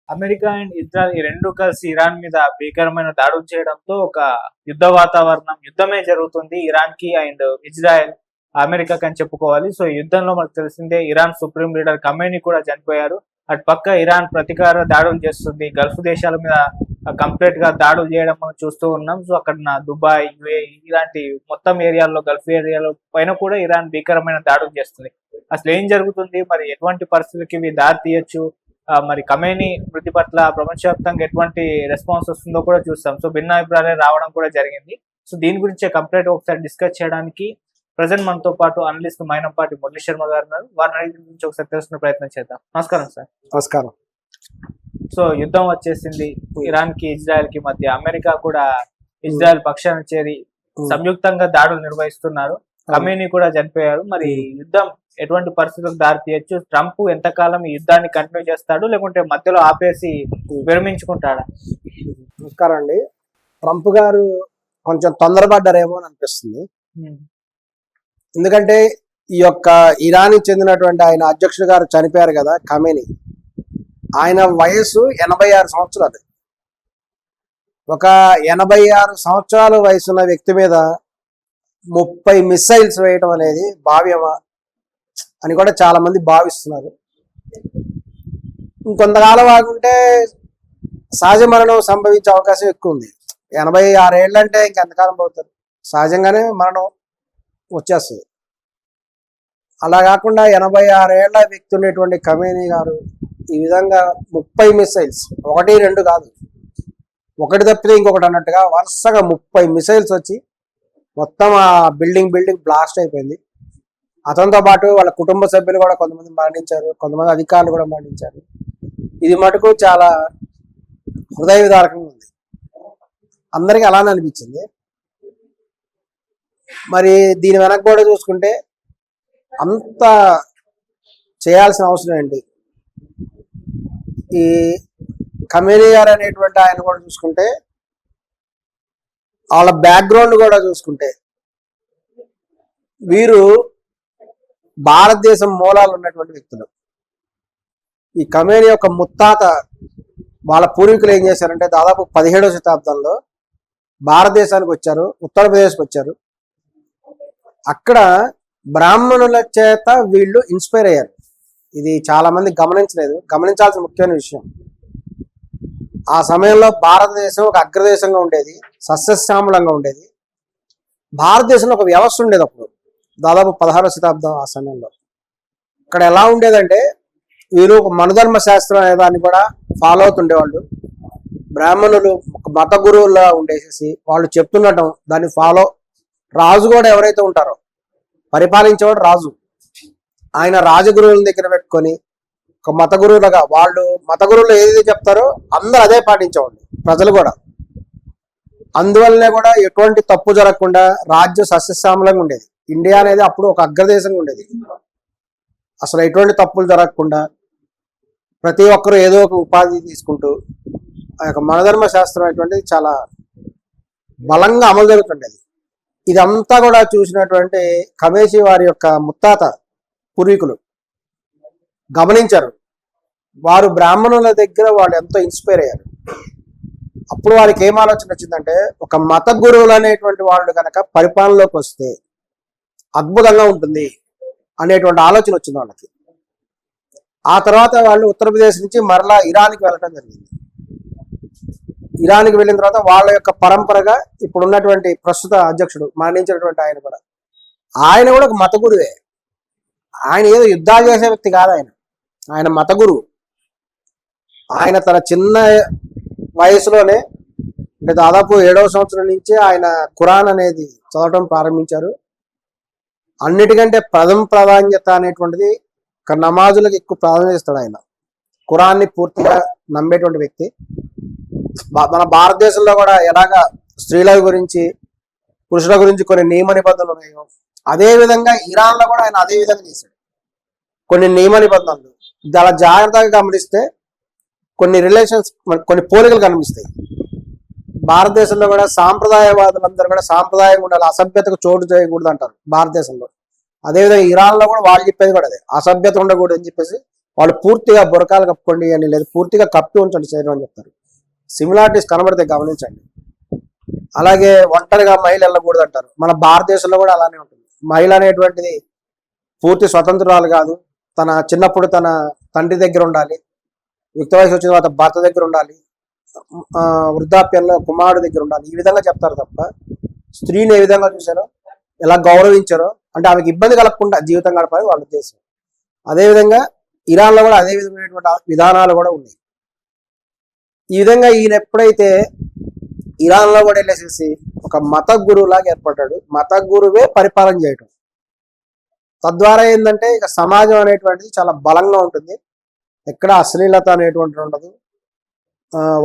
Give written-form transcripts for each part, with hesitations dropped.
America and Israel ఈ రెండు కలిసి ఇరాన్ మీద భీకరమైన దాడులు చేయడంతో ఒక యుద్ధ వాతావరణం యుద్ధమే జరుగుతుంది ఇరాన్ కి అండ్ ఇజ్రాయెల్ అమెరికాకి అని చెప్పుకోవాలి. సో ఈ యుద్ధంలో మనకు తెలిసిందే ఇరాన్ సుప్రీం లీడర్ ఖమేనీ కూడా చనిపోయారు. అటు పక్క ఇరాన్ ప్రతీకార దాడులు చేస్తుంది. గల్ఫ్ దేశాల మీద కంప్లీట్ గా దాడులు చేయడం మనం చూస్తూ ఉన్నాం. సో అక్కడ దుబాయ్, యుఏఈ ఇలాంటి మొత్తం ఏరియాల్లో గల్ఫ్ ఏరియాలో పైన కూడా ఇరాన్ భీకరమైన దాడులు చేస్తుంది. అసలు ఏం జరుగుతుంది, మరి ఎటువంటి పరిస్థితులకి ఇవి దారి తీయొచ్చు, మరి ఖమేనీ మృతి పట్ల ప్రపంచవ్యాప్తంగా ఎటువంటి రెస్పాన్స్ వస్తుందో కూడా చూస్తాం. సో భిన్నాభిప్రాయాలు రావడం కూడా జరిగింది. సో దీని గురించి కంప్లీట్ ఒకసారి డిస్కస్ చేయడానికి ప్రజెంట్ మనతో పాటు అనలిస్ట్ మైనంపాటి మురళీ శర్మ గారు ఉన్నారు. వారి గురించి ఒకసారి తెలుసుకునే ప్రయత్నం చేద్దాం. నమస్కారం సార్. నమస్కారం. సో యుద్ధం వచ్చేసింది ఇరాన్ కి ఇజ్రాయెల్ కి మధ్య. అమెరికా కూడా ఇజ్రాయెల్ పక్షాన చేరి సంయుక్తంగా దాడులు నిర్వహిస్తున్నారు. ఖమేనీ కూడా చనిపోయారు. మరి యుద్ధం ఎటువంటి పరిస్థితులకు దారి తీయచ్చు? ట్రంప్ ఎంతకాలం ఈ యుద్ధాన్ని కంటిన్యూ చేస్తాడు, లేకుంటే మధ్యలో ఆపేసి విరమించుకుంటాడా? నమస్కారం అండి. ట్రంప్ గారు కొంచెం తొందరపడ్డారేమో అని అనిపిస్తుంది. ఎందుకంటే ఈ యొక్క ఇరాన్కి చెందినటువంటి ఆయన అధ్యక్షుడు గారు చనిపోయారు కదా, ఖమేనీ. ఆయన వయసు 86 సంవత్సరాలు. ఒక 86 సంవత్సరాల వయసున్న వ్యక్తి మీద 30 మిసైల్స్ వేయటం అనేది భావ్యమా అని కూడా చాలా మంది భావిస్తున్నారు. ఇంకొంతకాలం ఆగుంటే సహజ మరణం సంభవించే అవకాశం ఎక్కువ ఉంది. 86 ఏళ్ళు అంటే ఇంకెంతకాలం పోతారు, సహజంగానే మరణం వచ్చేస్తుంది. అలా కాకుండా 86 ఏళ్ల వ్యక్తి ఉండేటువంటి ఖమేనీ గారు ఈ విధంగా 30 మిసైల్స్, 1 2 కాదు, ఒకటి తప్పితే ఇంకొకటి అన్నట్టుగా వరుసగా 30 మిసైల్స్ వచ్చి మొత్తం ఆ బిల్డింగ్ బ్లాస్ట్ అయిపోయింది. అతనితో పాటు వాళ్ళ కుటుంబ సభ్యులు కూడా కొంతమంది మరణించారు, కొంతమంది అధికారులు కూడా మరణించారు. ఇది మటుకు చాలా హృదయ విదారకంగా ఉంది. అందరికీ అలానే అనిపించింది. మరి దీని వెనక కూడా చూసుకుంటే అంత చేయాల్సిన అవసరం ఏంటి? ఈ ఖమేనీ గారు అనేటువంటి ఆయన కూడా చూసుకుంటే, వాళ్ళ బ్యాక్గ్రౌండ్ కూడా చూసుకుంటే, వీరు భారతదేశం మూలాలు ఉన్నటువంటి వ్యక్తులు. ఈ ఖమేనీ యొక్క ముత్తాత వాళ్ళ పూర్వీకులు ఏం చేశారంటే దాదాపు 17వ శతాబ్దంలో భారతదేశానికి వచ్చారు, ఉత్తరప్రదేశ్కి వచ్చారు. అక్కడ బ్రాహ్మణుల చేత వీళ్ళు ఇన్స్పైర్ అయ్యారు. ఇది చాలా మంది గమనించాల్సిన ముఖ్యమైన విషయం. ఆ సమయంలో భారతదేశం ఒక అగ్రదేశంగా ఉండేది, సస్యశ్యామలంగా ఉండేది. భారతదేశంలో ఒక వ్యవస్థ ఉండేది అప్పుడు, దాదాపు 16వ శతాబ్దం. ఆ సమయంలో ఇక్కడ ఎలా ఉండేదంటే వీరు ఒక మనుధర్మ శాస్త్రం అనే దాన్ని కూడా ఫాలో అవుతుండేవాళ్ళు. బ్రాహ్మణులు ఒక మత గురువులా ఉండేసేసి వాళ్ళు చెప్తుండటం దాన్ని ఫాలో. రాజు కూడా ఎవరైతే ఉంటారో, పరిపాలించేవాడు రాజు, ఆయన రాజగురువుల దగ్గర పెట్టుకొని ఒక మత గురువులుగా వాళ్ళు మత గురువులు ఏదైతే చెప్తారో అందరూ అదే పాటించేవాళ్ళు, ప్రజలు కూడా. అందువల్లనే కూడా ఎటువంటి తప్పు జరగకుండా రాజ్యం సస్యశ్యామలంగా ఉండేది. ఇండియా అనేది అప్పుడు ఒక అగ్రదేశంగా ఉండేది. అసలు ఎటువంటి తప్పులు జరగకుండా ప్రతి ఒక్కరూ ఏదో ఒక ఉపాధి తీసుకుంటూ ఆ యొక్క మనధర్మ శాస్త్రం అనేటువంటిది చాలా బలంగా అమలు జరుగుతుండేది. ఇదంతా కూడా చూసినటువంటి ఖమేనీ వారి యొక్క ముత్తాత పూర్వీకులు గమనించారు. వారు బ్రాహ్మణుల దగ్గర వాళ్ళు ఎంతో ఇన్స్పైర్ అయ్యారు. అప్పుడు వారికి ఏం ఆలోచన వచ్చిందంటే, ఒక మత గురువులు అనేటువంటి వాళ్ళు కనుక పరిపాలనలోకి వస్తే అద్భుతంగా ఉంటుంది అనేటువంటి ఆలోచన వచ్చింది వాళ్ళకి. ఆ తర్వాత వాళ్ళు ఉత్తరప్రదేశ్ నుంచి మరలా ఇరాన్కి వెళ్ళడం జరిగింది. ఇరాన్కి వెళ్ళిన తర్వాత వాళ్ళ యొక్క పరంపరగా ఇప్పుడు ఉన్నటువంటి ప్రస్తుత అధ్యక్షుడు మరణించినటువంటి ఆయన కూడా ఒక మత గురువే. ఆయన ఏదో యుద్ధాలు చేసే వ్యక్తి కాదు, ఆయన మత గురువు. ఆయన తన చిన్న వయసులోనే అంటే దాదాపు 7వ సంవత్సరం నుంచే ఆయన ఖురాన్ అనేది చదవటం ప్రారంభించారు. అన్నిటికంటే ప్రథమ ప్రాధాన్యత అనేటువంటిది నమాజులకు ఎక్కువ ప్రాధాన్యత ఇస్తాడు. ఆయన ఖురాన్ని పూర్తిగా నమ్మేటువంటి వ్యక్తి. మన భారతదేశంలో కూడా ఎలాగా స్త్రీల గురించి పురుషుల గురించి కొన్ని నియమ నిబంధనలు ఉన్నాయో, అదే విధంగా ఇరాన్లో కూడా ఆయన అదే విధంగా చేశాడు. కొన్ని నియమ నిబంధనలు చాలా జాగ్రత్తగా గమనిస్తే కొన్ని రిలేషన్స్, కొన్ని పోలికలు కనిపిస్తాయి. భారతదేశంలో కూడా సాంప్రదాయవాదులందరూ కూడా సాంప్రదాయంగా ఉండాలి, అసభ్యతకు చోటు చేయకూడదు అంటారు భారతదేశంలో. అదేవిధంగా ఇరాన్లో కూడా వాళ్ళు చెప్పేది కూడా అదే, అసభ్యత ఉండకూడదు అని చెప్పేసి వాళ్ళు పూర్తిగా బురకాలు కప్పుకోండి అని, లేదు పూర్తిగా కప్పి ఉంచండి శరీరం అని చెప్తారు. సిమిలారిటీస్ కనబడితే గమనించండి. అలాగే ఒంటరిగా మహిళ వెళ్ళకూడదు అంటారు. మన భారతదేశంలో కూడా అలానే ఉంటుంది. మహిళ అనేటువంటిది పూర్తి స్వతంత్రాలు కాదు. తన చిన్నప్పుడు తన తండ్రి దగ్గర ఉండాలి, యుక్త వయసు వచ్చిన తర్వాత భర్త దగ్గర ఉండాలి, వృద్ధాప్యంలో కుమారుడు దగ్గర ఉండాలి. ఈ విధంగా చెప్తారు తప్ప స్త్రీని ఏ విధంగా చూశారో, ఎలా గౌరవించారో, అంటే ఆమెకి ఇబ్బంది కలగకుండా జీవితం గడపాలి వాళ్ళ ఉద్దేశం. అదేవిధంగా ఇరాన్లో కూడా అదే విధమైనటువంటి విధానాలు కూడా ఉన్నాయి. ఈ విధంగా ఈయన ఎప్పుడైతే ఇరాన్లో కూడా వెళ్ళేసేసి ఒక మత గురువులాగా ఏర్పడ్డాడు, మత గురువే పరిపాలన చేయటం, తద్వారా ఏంటంటే ఇక సమాజం అనేటువంటిది చాలా బలంగా ఉంటుంది. ఎక్కడ అశ్లీలత అనేటువంటిది ఉండదు.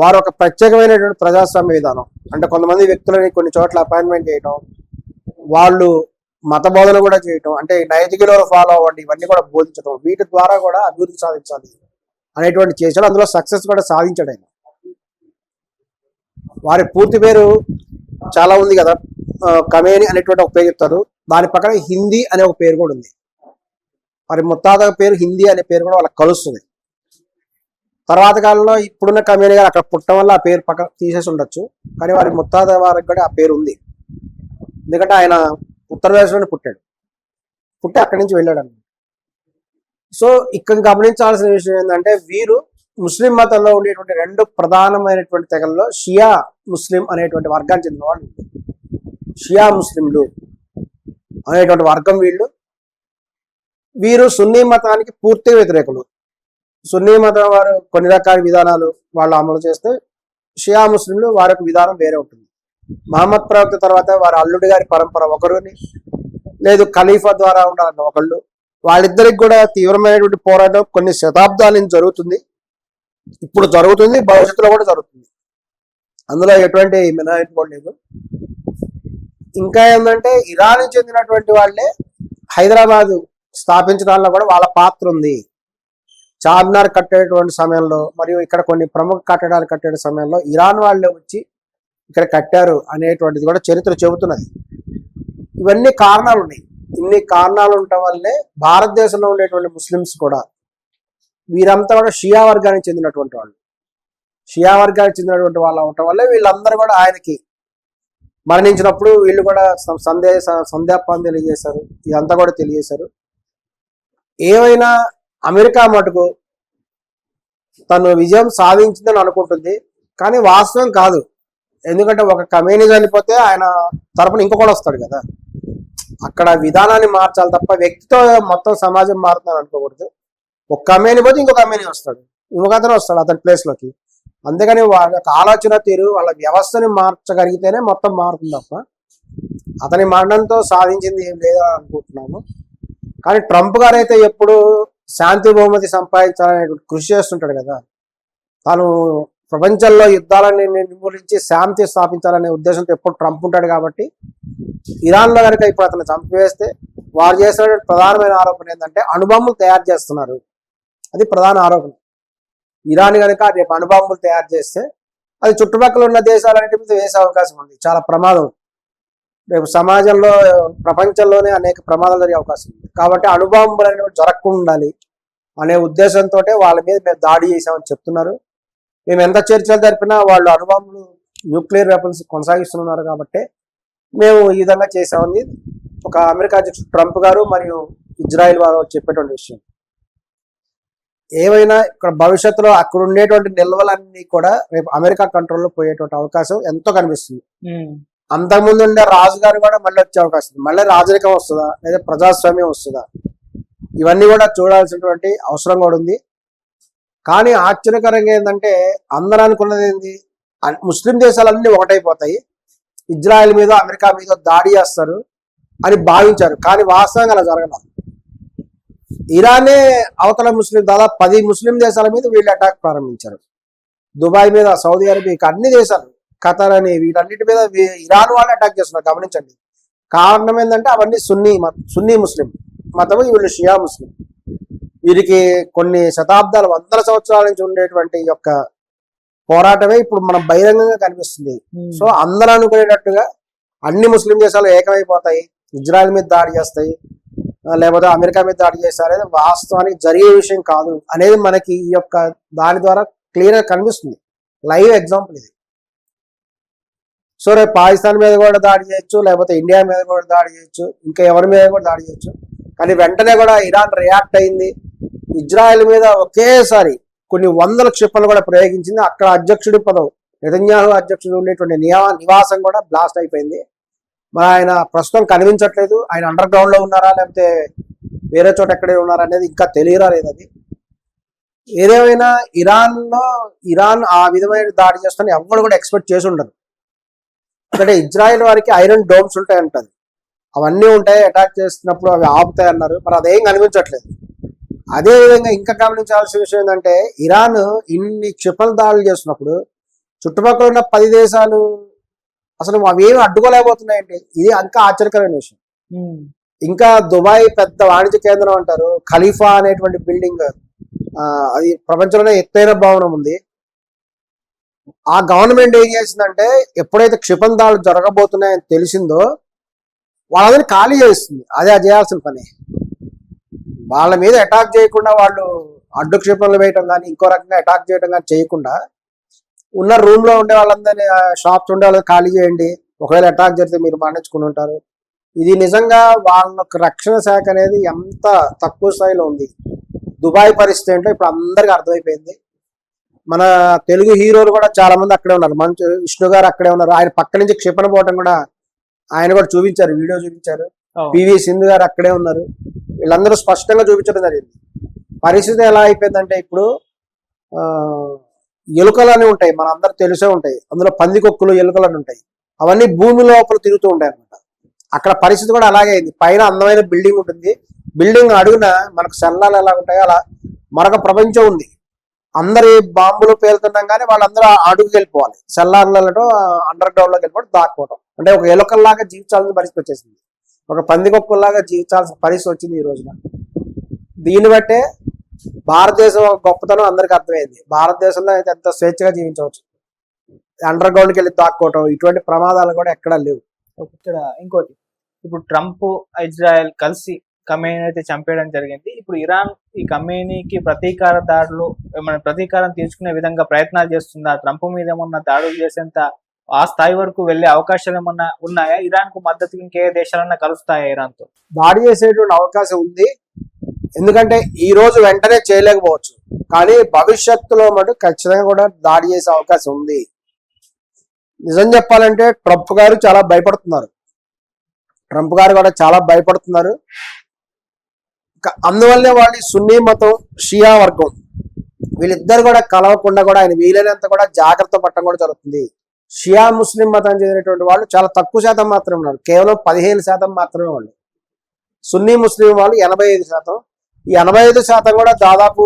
వారు ఒక ప్రత్యేకమైనటువంటి ప్రజాస్వామ్య విధానం, అంటే కొంతమంది వ్యక్తులని కొన్ని చోట్ల అపాయింట్మెంట్ చేయటం, వాళ్ళు మత బోధన కూడా చేయటం, అంటే నైతిక విలువలు ఫాలో అవ్వండి, ఇవన్నీ కూడా బోధించడం, వీటి ద్వారా కూడా అభివృద్ధి సాధించాలి అనేటువంటి చేశాడు. అందులో సక్సెస్ కూడా సాధించాడు ఆయన. వారి పూర్తి పేరు చాలా ఉంది కదా, ఖమేని అనేటువంటి ఒక పేరు చెప్తారు. దాని పక్కన హిందీ అనే ఒక పేరు కూడా ఉంది. వారి ముత్తాత పేరు హిందీ అనే పేరు కూడా వాళ్ళకి కలుస్తుంది. తర్వాత కాలంలో ఇప్పుడున్న ఖమేని గారు అక్కడ పుట్టడం వల్ల ఆ పేరు పక్కన తీసేసి ఉండొచ్చు, కానీ వారి ముత్తాత వారికి కూడా ఆ పేరు ఉంది. ఎందుకంటే ఆయన ఉత్తరప్రదేశ్లోనే పుట్టి అక్కడి నుంచి వెళ్ళాడు అన్నమాట. సో ఇక్కడ గమనించాల్సిన విషయం ఏంటంటే, వీరు ముస్లిం మతంలో ఉండేటువంటి రెండు ప్రధానమైనటువంటి తెగల్లో షియా ముస్లిం అనేటువంటి వర్గానికి చెందిన వాళ్ళు. షియా ముస్లింలు అనేటువంటి వర్గం వీరు సున్నీ మతానికి పూర్తిగా వ్యతిరేకులు. సున్నీ మతం వారు కొన్ని రకాల విధానాలు వాళ్ళు అమలు చేస్తే, షియా ముస్లింలు వారి యొక్క విధానం వేరే ఉంటుంది. మహమ్మద్ ప్రవక్త తర్వాత వారి అల్లుడి గారి పరంపర ఒకరుని, లేదు ఖలీఫా ద్వారా ఉండాలన్న ఒకళ్ళు. వాళ్ళిద్దరికి కూడా తీవ్రమైనటువంటి పోరాటం కొన్ని శతాబ్దాల నుంచి జరుగుతుంది, ఇప్పుడు జరుగుతుంది, భవిష్యత్తులో కూడా జరుగుతుంది. అందులో ఎటువంటి మినహాయింపు కూడా లేదు. ఇంకా ఏంటంటే ఇరాన్ చెందినటువంటి వాళ్ళే హైదరాబాద్ స్థాపించడంలో కూడా వాళ్ళ పాత్ర ఉంది. చార్మినార్ కట్టేటువంటి సమయంలో, మరియు ఇక్కడ కొన్ని ప్రముఖ కట్టడాలు కట్టే సమయంలో ఇరాన్ వాళ్ళే వచ్చి ఇక్కడ కట్టారు అనేటువంటిది కూడా చరిత్ర చెబుతున్నది. ఇవన్నీ కారణాలు ఉన్నాయి. ఇన్ని కారణాలు ఉండటం వల్లే భారతదేశంలో ఉండేటువంటి ముస్లిమ్స్ కూడా, వీరంతా కూడా షియా వర్గానికి చెందినటువంటి వాళ్ళు. షియా వర్గానికి చెందినటువంటి వాళ్ళు అవటం వల్లే వీళ్ళందరూ కూడా ఆయనకి మరణించినప్పుడు వీళ్ళు కూడా సంధ్యాపాన్ని తెలియజేశారు, ఇదంతా కూడా తెలియజేశారు. ఏమైనా అమెరికా మటుకు తను విజయం సాధించిందని అనుకుంటుంది, కానీ వాస్తవం కాదు. ఎందుకంటే ఒక ఖమేని చనిపోతే ఆయన తరపున ఇంకొకటి వస్తాడు కదా, అక్కడ విధానాన్ని మార్చాలి తప్ప వ్యక్తితో మొత్తం సమాజం మారుతుందని అనుకోకూడదు. ఒక ఖమేని పోతే ఇంకొక ఖమేని వస్తాడు, ఇంకొక అతను వస్తాడు అతని ప్లేస్లోకి. అందుకని వాళ్ళ యొక్క ఆలోచన తీరు, వాళ్ళ వ్యవస్థని మార్చగలిగితేనే మొత్తం మారుతుంది తప్ప అతని మరణంతో సాధించింది ఏం లేదా అనుకుంటున్నాము. కానీ ట్రంప్ గారు అయితే ఎప్పుడు శాంతి బహుమతి సంపాదించాలనే కృషి చేస్తుంటాడు కదా. తాను ప్రపంచంలో యుద్ధాలని నిర్మూలించి శాంతి స్థాపించాలనే ఉద్దేశంతో ఎప్పుడు ట్రంప్ ఉంటాడు. కాబట్టి ఇరాన్లో కనుక ఇప్పుడు అతను చంపివేస్తే వారు చేసిన ప్రధానమైన ఆరోపణ ఏంటంటే అణుబాంబులు తయారు చేస్తున్నారు. అది ప్రధాన ఆరోపణ. ఇరాన్ కనుక రేపు అణుబాంబులు తయారు చేస్తే అది చుట్టుపక్కల ఉన్న దేశాలన్నిటి మీద వేసే అవకాశం ఉంది. చాలా ప్రమాదం. రేపు సమాజంలో, ప్రపంచంలోనే అనేక ప్రమాదాలు జరిగే అవకాశం ఉంది. కాబట్టి అణుబాంబులు అనేవి జరగకుండా ఉండాలి అనే ఉద్దేశంతో వాళ్ళ మీద మేము దాడి చేసామని చెప్తున్నారు. మేము ఎంత చర్చలు జరిపినా వాళ్ళు అణుబాంబులు, న్యూక్లియర్ వెపన్స్ కొనసాగిస్తున్నారు. కాబట్టి మేము ఈ విధంగా చేసామని ఒక అమెరికా అధ్యక్షుడు ట్రంప్ గారు మరియు ఇజ్రాయెల్ వారు చెప్పేటువంటి విషయం. ఏమైనా ఇక్కడ భవిష్యత్తులో అక్కడ ఉండేటువంటి నిల్వలన్నీ కూడా రేపు అమెరికా కంట్రోల్లో పోయేటువంటి అవకాశం ఎంతో కనిపిస్తుంది. అంతకుముందు ఉండే రాజుగారు కూడా మళ్ళీ వచ్చే అవకాశం ఉంది. మళ్ళీ రాజరికం వస్తుందా లేదా ప్రజాస్వామ్యం వస్తుందా, ఇవన్నీ కూడా చూడాల్సినటువంటి అవసరం కూడా ఉంది. కానీ ఆశ్చర్యకరంగా ఏంటంటే అందరూ అనుకున్నది ఏంది, ముస్లిం దేశాలన్నీ ఒకటైపోతాయి, ఇజ్రాయెల్ మీద అమెరికా మీద దాడి చేస్తారు అని భావించారు. కానీ వాస్తవంగా అలా జరగదు. ఇరానే అవతల దాదాపు 10 ముస్లిం దేశాల మీద వీళ్ళు అటాక్ ప్రారంభించారు. దుబాయ్ మీద, సౌదీ అరేబియా, అన్ని దేశాలు, ఖతర్ అని, వీటన్నిటి మీద ఇరాన్ వాళ్ళు అటాక్ చేస్తున్నారు. గమనించండి. కారణం ఏంటంటే అవన్నీ సున్నీ ముస్లిం మతం, వీళ్ళు షియా ముస్లిం. వీరికి కొన్ని శతాబ్దాలు, 100 సంవత్సరాల నుంచి ఉండేటువంటి యొక్క పోరాటమే ఇప్పుడు మనం బహిరంగంగా కనిపిస్తుంది. సో అందరూ అనుకునేటట్టుగా అన్ని ముస్లిం దేశాలు ఏకమైపోతాయి, ఇజ్రాయెల్ మీద దాడి చేస్తాయి, లేకపోతే అమెరికా మీద దాడి చేశారు అనేది వాస్తవానికి జరిగే విషయం కాదు అనేది మనకి ఈ యొక్క దాని ద్వారా క్లియర్గా కనిపిస్తుంది. లైవ్ ఎగ్జాంపుల్ ఇది. సో రేపు పాకిస్తాన్ మీద కూడా దాడి చేయొచ్చు, లేకపోతే ఇండియా మీద కూడా దాడి చేయొచ్చు, ఇంకా ఎవరి మీద కూడా దాడి చేయొచ్చు. కానీ వెంటనే కూడా ఇరాన్ రియాక్ట్ అయింది. ఇజ్రాయెల్ మీద ఒకేసారి కొన్ని వందల క్షిపణులు కూడా ప్రయోగించింది. అక్కడ అధ్యక్షుడి పదం నెతన్యాహు అధ్యక్షుడు ఉండేటువంటి నివాసం కూడా బ్లాస్ట్ అయిపోయింది. మరి ఆయన ప్రస్తుతం కనిపించట్లేదు. ఆయన అండర్ గ్రౌండ్ లో ఉన్నారా లేకపోతే వేరే చోట ఎక్కడే ఉన్నారా అనేది ఇంకా తెలియరాలేదు. అది ఏదేమైనా ఇరాన్ ఆ విధమైన దాడి చేస్తానని ఎవరు కూడా ఎక్స్పెక్ట్ చేసి ఉండరు. ఎందుకంటే ఇజ్రాయెల్ వారికి ఐరన్ డోమ్స్ ఉంటాయి అంటారు, అవన్నీ ఉంటాయి, అటాక్ చేస్తున్నప్పుడు అవి ఆపుతాయి అన్నారు. మరి అదేం కనిపించట్లేదు. అదేవిధంగా ఇంకా గమనించాల్సిన విషయం ఏంటంటే ఇరాన్ ఇన్ని క్షిపణి దాడులు చేస్తున్నప్పుడు చుట్టుపక్కల ఉన్న 10 దేశాలు అసలు అవేమి అడ్డుకోలేకపోతున్నాయండి. ఇది ఇంకా ఆశ్చర్యకరమైన విషయం. ఇంకా దుబాయ్ పెద్ద వాణిజ్య కేంద్రం అంటారు, ఖలీఫా అనేటువంటి బిల్డింగ్, అది ప్రపంచంలోనే ఎత్తైన భవనం ఉంది. ఆ గవర్నమెంట్ ఏం చేసిందంటే ఎప్పుడైతే క్షిపణి దాడులు జరగబోతున్నాయని తెలిసిందో వాళ్ళని ఖాళీ చేస్తుంది. అదే చేయాల్సిన పని. వాళ్ళ మీద అటాక్ చేయకుండా, వాళ్ళు అడ్డు క్షిపణులు వేయటం కానీ ఇంకో రకంగా అటాక్ చేయడం కానీ చేయకుండా ఉన్న రూమ్ లో ఉండే వాళ్ళందరినీ, షాప్స్ ఉండే వాళ్ళని ఖాళీ చేయండి, ఒకవేళ అటాక్ జరిగితే మీరు మరణించుకుని ఉంటారు. ఇది నిజంగా వాళ్ళ రక్షణ శాఖ అనేది ఎంత తక్కువ స్థాయిలో ఉంది. దుబాయ్ పరిస్థితి ఏంటో ఇప్పుడు అందరికీ అర్థమైపోయింది. మన తెలుగు హీరోలు కూడా చాలా మంది అక్కడే ఉన్నారు. మంచు విష్ణు గారు అక్కడే ఉన్నారు. ఆయన పక్క నుంచి క్షిపణి పోవటం కూడా ఆయన కూడా చూపించారు, వీడియో చూపించారు. పివి సింధు గారు అక్కడే ఉన్నారు. వీళ్ళందరూ స్పష్టంగా చూపించడం జరిగింది. పరిస్థితి ఎలా అయిపోయిందంటే ఇప్పుడు ఎలుకలు అని ఉంటాయి, మన అందరూ తెలిసే ఉంటాయి, అందులో పందికొక్కులు ఎలుకలు అని ఉంటాయి, అవన్నీ భూమి లోపల తిరుగుతూ ఉంటాయి అనమాట. అక్కడ పరిస్థితి కూడా అలాగే అయింది. పైన అందమైన బిల్డింగ్ ఉంటుంది, బిల్డింగ్ అడుగున మనకు సెల్లాలు ఎలా ఉంటాయో అలా మరొక ప్రపంచం ఉంది. అందరి బాంబులు పేలుతున్నాం కానీ వాళ్ళందరూ అడుగుకి వెళ్ళిపోవాలి, సెల్లార్లలో అండర్ గ్రౌండ్ లోకి వెళ్ళిపోవడం, దాక్కోవడం. అంటే ఒక ఎలుకల్లాగా జీవించాల్సిన పరిస్థితి వచ్చేసింది, ఒక పందికొక్కుల్లాగా జీవించాల్సిన పరిస్థితి వచ్చింది ఈ రోజున. దీన్ని బట్టే భారతదేశం గొప్పతనం అందరికీ అర్థమైంది. భారతదేశంలో అయితే ఎంత స్వేచ్ఛగా జీవించవచ్చు, అండర్ గ్రౌండ్కి వెళ్ళి దాక్కోవటం, ఇటువంటి ప్రమాదాలు కూడా ఎక్కడా లేవు. ఇక్కడ ఇంకోటి, ఇప్పుడు ట్రంప్ ఇజ్రాయెల్ కలిసి ఖమేనీ అయితే చంపేయడం జరిగింది. ఇప్పుడు ఇరాన్ ఈ ఖమేనీకి ప్రతీకార దాడులు, ఏమైనా ప్రతీకారం తీర్చుకునే విధంగా ప్రయత్నాలు చేస్తుందా? ట్రంప్ మీద ఏమన్నా దాడులు చేసేంత ఆ స్థాయి వరకు వెళ్లే అవకాశాలు ఏమన్నా ఉన్నాయా? ఇరాన్ కు మద్దతు ఇంకే దేశాలన్నా కలుస్తాయా ఇరాన్ తో? దాడి చేసేటువంటి అవకాశం ఉంది. ఎందుకంటే ఈ రోజు వెంటనే చేయలేకపోవచ్చు, కానీ భవిష్యత్తులో మటు ఖచ్చితంగా కూడా దాడి చేసే అవకాశం ఉంది. నిజం చెప్పాలంటే ట్రంప్ గారు చాలా భయపడుతున్నారు. ట్రంప్ గారు కూడా చాలా భయపడుతున్నారు. అందువల్లే వాళ్ళు సున్నీ మతం, షియా వర్గం వీళ్ళిద్దరు కూడా కలవకుండా కూడా ఆయన వీలైనంత కూడా జాగ్రత్త పట్టడం కూడా జరుగుతుంది. షియా ముస్లిం మతం చెందినటువంటి వాళ్ళు చాలా తక్కువ శాతం మాత్రమే ఉన్నారు, కేవలం 15% మాత్రమే వాళ్ళు. సున్నీ ముస్లిం వాళ్ళు 85%. ఈ 85% కూడా దాదాపు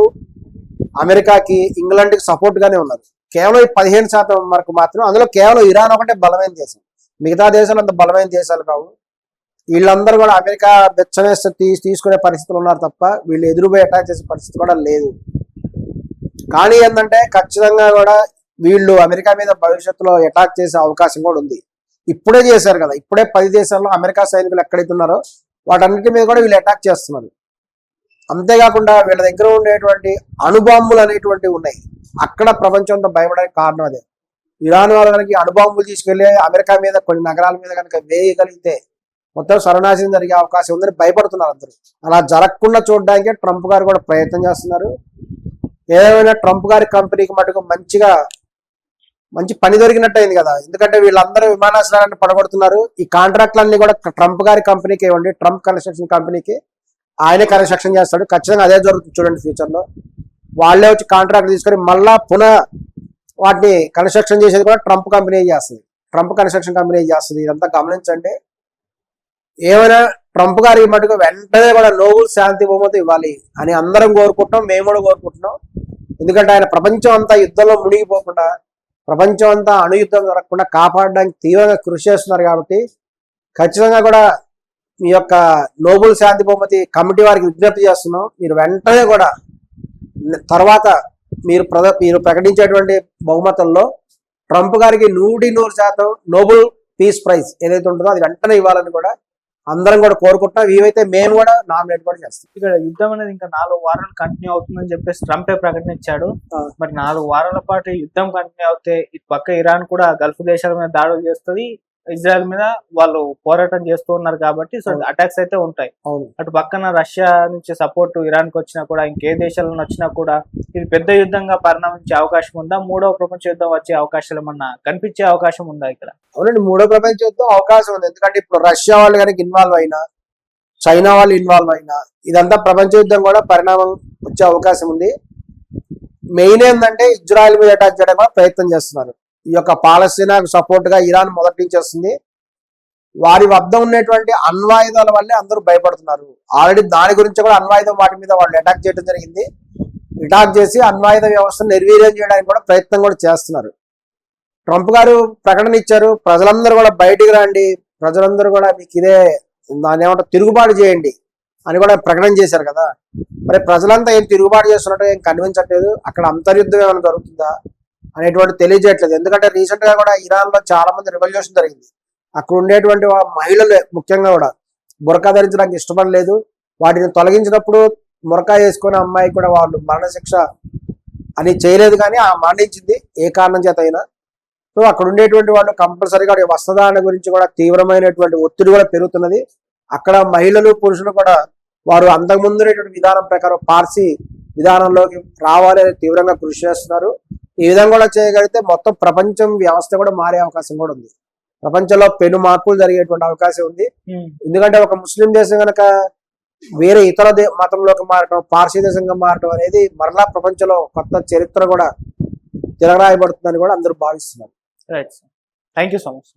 అమెరికాకి, ఇంగ్లాండ్కి సపోర్ట్ గానే ఉన్నారు. కేవలం ఈ 15% వరకు మాత్రం, అందులో కేవలం ఇరాన్ ఒకటే బలమైన దేశం, మిగతా దేశాలు అంత బలమైన దేశాలు కావు. వీళ్ళందరూ కూడా అమెరికా బెచ్చనేస్తే తీసుకునే పరిస్థితులు ఉన్నారు తప్ప వీళ్ళు ఎదురుపోయి అటాక్ చేసే పరిస్థితి కూడా లేదు. కానీ ఏంటంటే ఖచ్చితంగా కూడా వీళ్ళు అమెరికా మీద భవిష్యత్తులో అటాక్ చేసే అవకాశం కూడా ఉంది. ఇప్పుడే చేశారు కదా, ఇప్పుడే 10 దేశాల్లో అమెరికా సైనికులు ఎక్కడైతే ఉన్నారో వాటన్నిటి మీద కూడా వీళ్ళు అటాక్ చేస్తున్నారు. అంతేకాకుండా వీళ్ళ దగ్గర ఉండేటువంటి అణుబాంబులు అనేటువంటివి ఉన్నాయి. అక్కడ ప్రపంచం అంతా భయపడడానికి కారణం అదే. ఇరాన్ వాళ్ళ కనుక అణుబాంబులు తీసుకెళ్లి అమెరికా మీద, కొన్ని నగరాల మీద కనుక వేయగలిగితే మొత్తం సర్వనాశనం జరిగే అవకాశం ఉందని భయపడుతున్నారు అందరూ. అలా జరగకుండా చూడడానికే ట్రంప్ గారు కూడా ప్రయత్నం చేస్తున్నారు. ఏదేమైనా ట్రంప్ గారి కంపెనీకి మటుకు మంచి పని దొరికినట్టు అయింది కదా. ఎందుకంటే వీళ్ళందరూ విమానాశ్రయాన్ని పడగొడుతున్నారు. ఈ కాంట్రాక్ట్లన్నీ కూడా ట్రంప్ గారి కంపెనీకి ఇవ్వండి, ట్రంప్ కన్స్ట్రక్షన్ కంపెనీకి, ఆయనే కన్స్ట్రక్షన్ చేస్తాడు. ఖచ్చితంగా అదే జరుగుతుంది చూడండి ఫ్యూచర్ లో. వాళ్ళే వచ్చి కాంట్రాక్ట్ తీసుకొని మళ్ళా పునః వాటిని కన్స్ట్రక్షన్ చేసేది కూడా ట్రంప్ కంపెనీ చేస్తుంది, ట్రంప్ కన్స్ట్రక్షన్ కంపెనీ చేస్తుంది. ఇదంతా గమనించండి. ఏమైనా ట్రంప్ గారికి మటుకు వెంటనే కూడా నోబెల్ శాంతి బహుమతి ఇవ్వాలి అని అందరం కోరుకుంటున్నాం, మేము కూడా కోరుకుంటున్నాం. ఎందుకంటే ఆయన ప్రపంచం అంతా యుద్ధంలో మునిగిపోకుండా, ప్రపంచం అంతా అణుయుద్ధం జరగకుండా కాపాడడానికి తీవ్రంగా కృషి చేస్తున్నారు. కాబట్టి ఖచ్చితంగా కూడా మీ యొక్క నోబెల్ శాంతి బహుమతి కమిటీ వారికి విజ్ఞప్తి చేస్తున్నాం. మీరు వెంటనే కూడా తర్వాత మీరు ప్రకటించేటువంటి బహుమతుల్లో ట్రంప్ గారికి 100% నోబెల్ పీస్ ప్రైజ్ ఏదైతే ఉంటుందో అది వెంటనే ఇవ్వాలని కూడా అందరం కూడా కోరుకుంటున్నాం. ఇవైతే మేము కూడా నామినేట్ కూడా చేస్తాం. ఇక్కడ యుద్ధం అనేది ఇంకా 4 వారాలు కంటిన్యూ అవుతుందని చెప్పేసి ట్రంపే ప్రకటించాడు. మరి 4 వారాల పాటు యుద్ధం కంటిన్యూ అవుతే ఇటు పక్క ఇరాన్ కూడా గల్ఫ్ దేశాల మీద దాడులు చేస్తుంది, ఇజ్రాయెల్ మీద వాళ్ళు పోరాటం చేస్తూ ఉన్నారు కాబట్టి సో అటాక్స్ అయితే ఉంటాయి. అటు పక్కన రష్యా నుంచి సపోర్ట్ ఇరాన్ కి వచ్చినా కూడా ఇంకే దేశాల నుంచి వచ్చినా కూడా ఇది పెద్ద యుద్ధంగా పరిణమించే అవకాశం ఉందా? 3వ ప్రపంచ యుద్ధం వచ్చే అవకాశాలు ఏమన్నా కనిపించే అవకాశం ఉందా ఇక్కడ? అవునండి, 3వ ప్రపంచ యుద్ధం అవకాశం ఉంది. ఎందుకంటే ఇప్పుడు రష్యా వాళ్ళు కనుక ఇన్వాల్వ్ అయినా, చైనా వాళ్ళు ఇన్వాల్వ్ అయినా, ఇదంతా ప్రపంచ యుద్ధం కూడా పరిణామం వచ్చే అవకాశం ఉంది. మెయిన్ ఏంటంటే ఇజ్రాయెల్ మీద అటాక్ చేయడం కూడా ప్రయత్నం చేస్తున్నారు. ఈ యొక్క పాలస్తీనాకు సపోర్ట్ గా ఇరాన్ మొదటి నుంచి వస్తుంది. వారి వద్ద ఉన్నటువంటి అణ్వాయుధాల వల్లే అందరూ భయపడుతున్నారు. ఆల్రెడీ దాని గురించి కూడా అణ్వాయుధం వాటి మీద వాళ్ళు అటాక్ చేయడం జరిగింది. అటాక్ చేసి అణ్వాయుధ వ్యవస్థను నిర్వీర్యం చేయడానికి కూడా ప్రయత్నం కూడా చేస్తున్నారు. ట్రంప్ గారు ప్రకటన ఇచ్చారు, ప్రజలందరూ కూడా బయటికి రండి, ప్రజలందరూ కూడా మీకు ఇదే దాన్ని ఏమంటారు తిరుగుబాటు చేయండి అని కూడా ప్రకటన చేశారు కదా. మరి ప్రజలంతా ఏం తిరుగుబాటు చేస్తున్నట్టు ఏం కనిపించట్లేదు. అక్కడ అంతర్యుద్ధం ఏమైనా జరుగుతుందా అనేటువంటి తెలియజేయట్లేదు. ఎందుకంటే రీసెంట్ గా కూడా ఇరాన్ లో చాలా మంది రెవల్యూషన్ జరిగింది. అక్కడ ఉండేటువంటి మహిళలు ముఖ్యంగా కూడా బురకా ధరించడానికి ఇష్టపడలేదు. వాటిని తొలగించినప్పుడు బురకా వేసుకునే అమ్మాయి కూడా వాళ్ళు మరణశిక్ష అని చేయలేదు, కానీ ఆ మరణించింది ఏ కారణం చేత అయినా. సో అక్కడ ఉండేటువంటి వాళ్ళు కంపల్సరీగా వస్త్రధారణ గురించి కూడా తీవ్రమైనటువంటి ఒత్తిడి కూడా పెరుగుతున్నది. అక్కడ మహిళలు పురుషులు కూడా వారు అంతకుముందు విధానం ప్రకారం పార్సీ విధానంలోకి రావాలని తీవ్రంగా కృషి చేస్తున్నారు. ఈ విధంగా కూడా చేయగలిగితే మొత్తం ప్రపంచం వ్యవస్థ కూడా మారే అవకాశం కూడా ఉంది. ప్రపంచంలో పెను మార్పులు జరిగేటువంటి అవకాశం ఉంది. ఎందుకంటే ఒక ముస్లిం దేశం కనుక వేరే ఇతర మతంలోకి మారటం, పార్సీ దేశంగా మారటం అనేది మరలా ప్రపంచంలో కొత్త చరిత్ర కూడా తిరగరాయబడుతుందని కూడా అందరూ భావిస్తున్నారు. Right, thank you so much.